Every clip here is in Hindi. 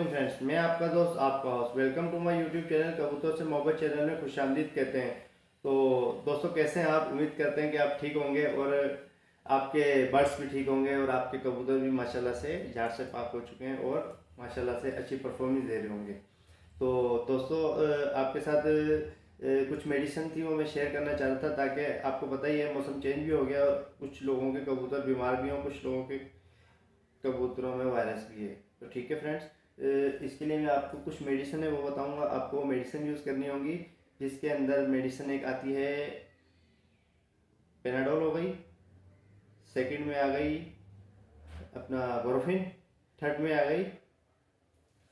मॉर्निंग फ्रेंड्स, मैं आपका दोस्त आपका host welcome to my YouTube channel कबूतर से मोहब्बत चैनल में खुशामदीद कहते हैं। तो दोस्तों कैसे हैं आप? उम्मीद करते हैं कि आप ठीक होंगे और आपके बर्ड्स भी ठीक होंगे और आपके कबूतर भी माशाल्लाह से झाड़ से पाक हो चुके हैं और माशाल्लाह से अच्छी परफॉर्मेंस दे रहे होंगे। तो दोस्तों आपके साथ कुछ मेडिसिन थी वो मैं शेयर करना चाह रहा था, ताकि आपको पता ही है मौसम चेंज भी हो गया और कुछ लोगों के कबूतर बीमार भी हों, कुछ लोगों के कबूतरों में वायरस भी है। तो ठीक है फ्रेंड्स, इसके लिए मैं आपको कुछ मेडिसिन है वो बताऊंगा। आपको मेडिसिन यूज़ करनी होगी, जिसके अंदर मेडिसिन एक आती है पेनाडोल हो गई, सेकंड में आ गई अपना बोरोफिन, थर्ड में आ गई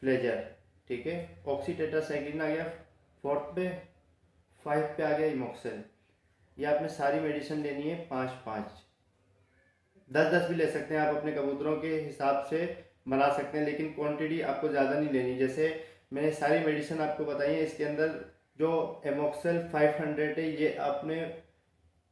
फ्लेजर, ठीक है। ऑक्सीटेट्रासाइक्लिन आ गया फोर्थ पे, फाइव पे आ गया इमोक्सेल। ये आपने सारी मेडिसिन लेनी है 5-5, 10-10 भी ले सकते हैं आप, अपने कबूतरों के हिसाब से बना सकते हैं, लेकिन क्वांटिटी आपको ज़्यादा नहीं लेनी। जैसे मैंने सारी मेडिसिन आपको बताई है, इसके अंदर जो एमोक्सेल 500 है ये आपने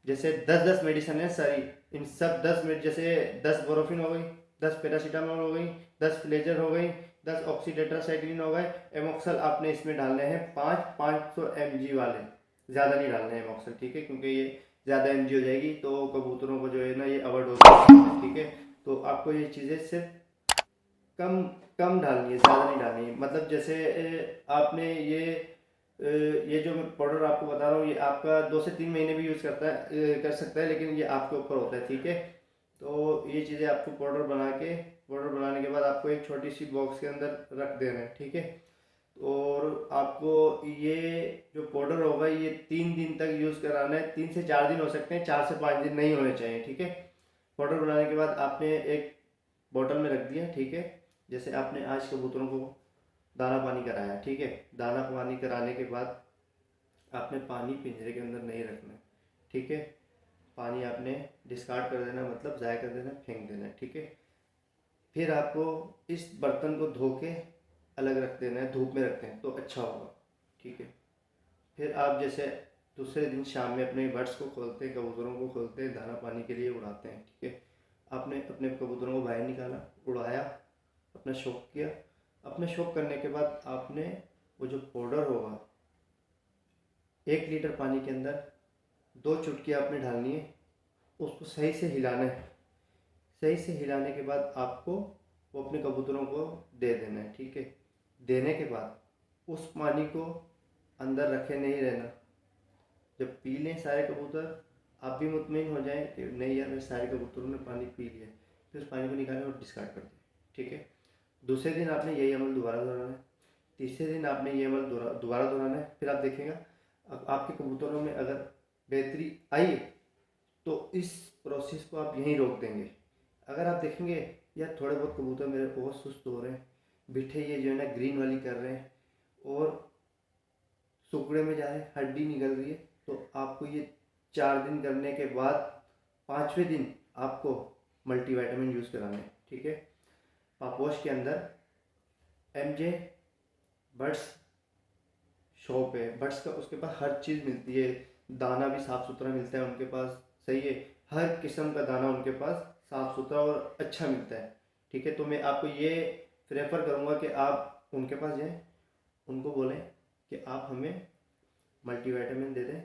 जैसे 10-10 मेडिसिन है सारी, इन सब 10 मिनट जैसे 10 बोरोफिन हो गई, 10 पैरासीटामोल हो गई, 10 फ्लेजर हो गई, 10 ऑक्सीटेट्रासाइक्लिन हो गए। एमोक्सल आपने इसमें डालने हैं 500 mg वाले, ज़्यादा नहीं डालने हैं एमोक्सल, ठीक है, क्योंकि ये ज़्यादा mg हो जाएगी तो कबूतरों को जो है ना ये अवॉइड हो सकता है, ठीक है। तो आपको ये चीज़ें सिर्फ कम कम डालनी है, ज़्यादा नहीं डालनी है। मतलब जैसे आपने ये जो मैं पाउडर आपको बता रहा हूँ ये आपका 2 से 3 महीने भी यूज़ कर सकता है, लेकिन ये आपके ऊपर होता है, ठीक है। तो ये चीज़ें आपको पाउडर बनाने के बाद आपको एक छोटी सी बॉक्स के अंदर रख देना है, ठीक है। और आपको ये जो पाउडर होगा ये 3 दिन तक यूज़ कराना है, 3 से 4 दिन हो सकते हैं, 4 से 5 दिन नहीं होने चाहिए, ठीक है। पाउडर बनाने के बाद आपने एक बोतल में रख दिया, ठीक है। जैसे आपने आज कबूतरों को दाना पानी कराया, ठीक है, दाना पानी कराने के बाद आपने पानी पिंजरे के अंदर नहीं रखना, ठीक है। पानी आपने डिस्कार्ड कर देना, मतलब ज़ाया कर देना, फेंक देना, ठीक है। फिर आपको इस बर्तन को धो के अलग रख देना है, धूप में रखते हैं तो अच्छा होगा, ठीक है। फिर आप जैसे दूसरे दिन शाम में अपने बर्ड्स को खोलते हैं, कबूतरों को खोलते हैं, दाना पानी के लिए उड़ाते हैं, ठीक है। आपने अपने कबूतरों को बाहर निकाला, उड़ाया, अपना शौक किया। अपने शौक करने के बाद आपने वो जो पाउडर होगा 1 लीटर पानी के अंदर 2 चुटकी आपने डालनी है, उसको सही से हिलाना है। सही से हिलाने के बाद आपको वो अपने कबूतरों को दे देना है, ठीक है। देने के बाद उस पानी को अंदर रखे नहीं रहना। जब पी लें सारे कबूतर, आप भी मुतमईन हो जाएं कि नहीं यार मेरे सारे कबूतरों ने पानी पी लिया, फिर उस पानी को निकालें और डिस्कार्ड कर दें, ठीक है। दूसरे दिन आपने यही अमल दोबारा दोहराना है, तीसरे दिन आपने ये अमल दोबारा दोहराना है। फिर आप देखेंगे अब आपके कबूतरों में अगर बेहतरी आई तो इस प्रोसेस को आप यहीं रोक देंगे। अगर आप देखेंगे यार थोड़े बहुत कबूतर मेरे बहुत सुस्त हो रहे हैं, बिठे ये जो है ना ग्रीन वाली कर रहे हैं और सुकड़े में जा रहे हैं, हड्डी निकल रही है, तो आपको ये 4 दिन करने के बाद 5वें दिन आपको मल्टीविटामिन यूज़ कराना है, ठीक है। पापोश के अंदर MJ बर्ड्स शॉप है, बर्ड्स का उसके पास हर चीज़ मिलती है, दाना भी साफ़ सुथरा मिलता है उनके पास, सही है। हर किस्म का दाना उनके पास साफ़ सुथरा और अच्छा मिलता है, ठीक है। तो मैं आपको ये प्रेफर करूँगा कि आप उनके पास जाएं, उनको बोलें कि आप हमें मल्टीविटामिन दे दें,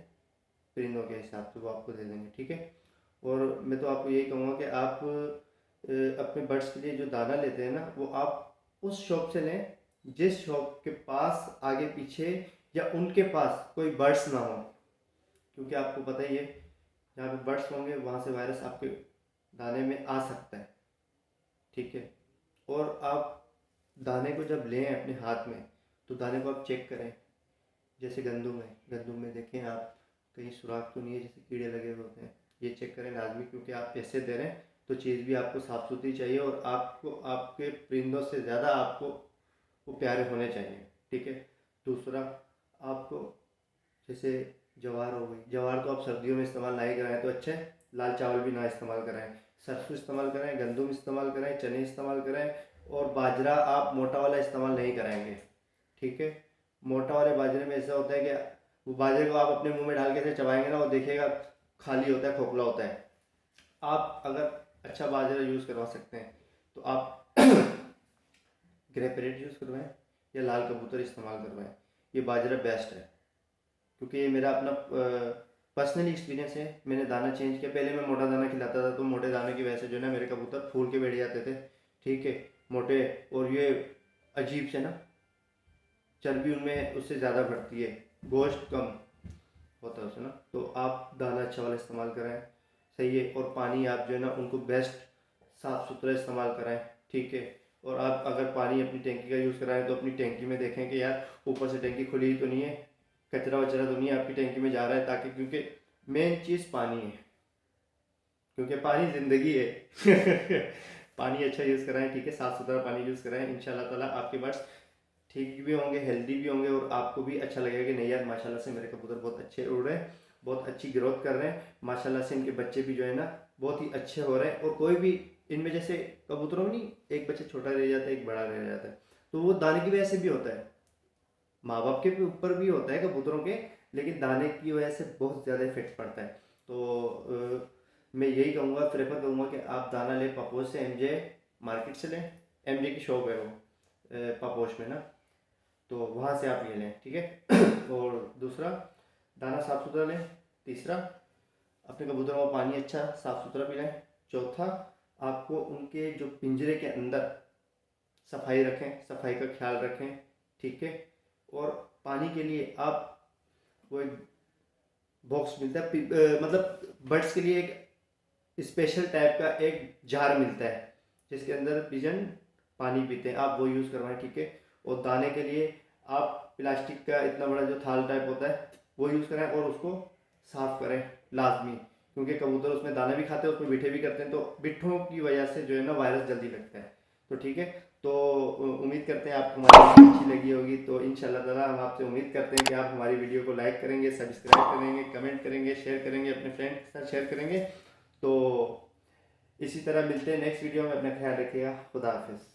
परिंदों के हिसाब से वो आपको दे देंगे, ठीक है। और मैं तो आपको यही कहूँगा कि आप अपने बर्ड्स के लिए जो दाना लेते हैं ना वो आप उस शॉप से लें जिस शॉप के पास आगे पीछे या उनके पास कोई बर्ड्स ना हो, क्योंकि आपको पता ही है जहाँ पे बर्ड्स होंगे वहाँ से वायरस आपके दाने में आ सकता है, ठीक है। और आप दाने को जब लें अपने हाथ में तो दाने को आप चेक करें, जैसे गंदम में देखें आप कहीं सुराख तो नहीं है जैसे कीड़े लगे हुए होते हैं, ये चेक करें लाजमी, क्योंकि आप पैसे दे रहे हैं तो चीज़ भी आपको साफ़ सुथरी चाहिए और आपको आपके परिंदों से ज़्यादा आपको वो प्यारे होने चाहिए, ठीक है। दूसरा आपको जैसे जवार हो गई, जवार तो आप सर्दियों में इस्तेमाल नहीं कराएं तो अच्छा है, लाल चावल भी ना इस्तेमाल कराएं, सरसों इस्तेमाल करें, गंदम इस्तेमाल करें, चने इस्तेमाल करें, और बाजरा आप मोटा वाला इस्तेमाल नहीं कराएंगे, ठीक है। मोटा वाले बाजरे में ऐसा होता है कि वो बाजरे को आप अपने मुंह में डाल के चबाएंगे ना वो देखिएगा खाली होता है, खोखला होता है। आप अगर अच्छा बाजरा यूज़ करवा सकते हैं तो आप ग्रे पैरेट यूज़ करवाएं या लाल कबूतर इस्तेमाल करवाएं, ये बाजरा बेस्ट है। क्योंकि ये मेरा अपना पर्सनली एक्सपीरियंस है। मैंने दाना चेंज किया, पहले मैं मोटा दाना खिलाता था तो मोटे दाने की वजह से जो है ना मेरे कबूतर फूल के बैठ जाते थे, ठीक है, मोटे, और ये अजीब से ना चर्बी उनमें उससे ज़्यादा बढ़ती है, गोश्त कम होता है उससे ना। तो आप दाना अच्छा वाला इस्तेमाल कराएं, सही है। और पानी आप जो है ना उनको बेस्ट साफ़ सुथरा इस्तेमाल कराएं, ठीक है। और आप अगर पानी अपनी टैंकी का यूज़ कराएं तो अपनी टैंकी में देखें कि यार ऊपर से टैंकी खुली ही तो नहीं है, कचरा वचरा तो नहीं है आपकी टैंकी में जा रहा है, ताकि, क्योंकि मेन चीज़ पानी है, क्योंकि पानी ज़िंदगी है। पानी अच्छा यूज़ कराएं, ठीक है, साफ़ सुथरा पानी यूज़ कराएं। इंशाल्लाह ताला आपके बर्ड्स ठीक भी होंगे, हेल्दी भी होंगे, और आपको भी अच्छा लगेगा कि नहीं यार माशाल्लाह से मेरे कबूतर बहुत अच्छे उड़ रहे हैं, बहुत अच्छी ग्रोथ कर रहे हैं, माशाल्लाह से इनके बच्चे भी जो है ना बहुत ही अच्छे हो रहे हैं। और कोई भी इनमें जैसे कबूतरों में नहीं, एक बच्चा छोटा रह जाता है, एक बड़ा रह जाता है, तो वो दाने की वजह से भी होता है, माँ बाप के ऊपर भी होता है कबूतरों के, लेकिन दाने की वजह से बहुत ज़्यादा इफेक्ट पड़ता है। तो मैं यही कहूँगा, प्रेफर करूँगा कि आप दाना लें पापोश से, एमजे मार्केट से लें, एमजे की शॉप है वो पापोश में ना, तो वहाँ से आप ये लें, ठीक है। और दूसरा, दाना साफ़ सुथरा लें। तीसरा, अपने कबूतरों को पानी अच्छा साफ़ सुथरा पिलाएं। चौथा, आपको उनके जो पिंजरे के अंदर सफाई रखें, सफाई का ख्याल रखें, ठीक है। और पानी के लिए आप वो एक बॉक्स मिलता है, मतलब बर्ड्स के लिए एक स्पेशल टाइप का एक जार मिलता है जिसके अंदर पिजन पानी पीते हैं, आप वो यूज़ करवाएं, ठीक है। और दाने के लिए आप प्लास्टिक का इतना बड़ा जो थाल टाइप होता है वो यूज़ करें, और उसको साफ़ करें लाजमी, क्योंकि कबूतर उसमें दाना भी खाते हैं, उसमें बिठे भी करते हैं, तो बिट्ठों की वजह से जो है ना वायरस जल्दी लगता है। तो ठीक है, तो उम्मीद करते हैं आपको हमारी वीडियो अच्छी लगी होगी। तो इंशाल्लाह ताला हम आपसे उम्मीद करते हैं कि आप हमारी वीडियो को लाइक करेंगे, सब्सक्राइब करेंगे, कमेंट करेंगे, शेयर करेंगे, अपने फ्रेंड के साथ शेयर करेंगे। तो इसी तरह मिलते हैं नेक्स्ट वीडियो में, अपना ख्याल रखिएगा, खुदा हाफिज़।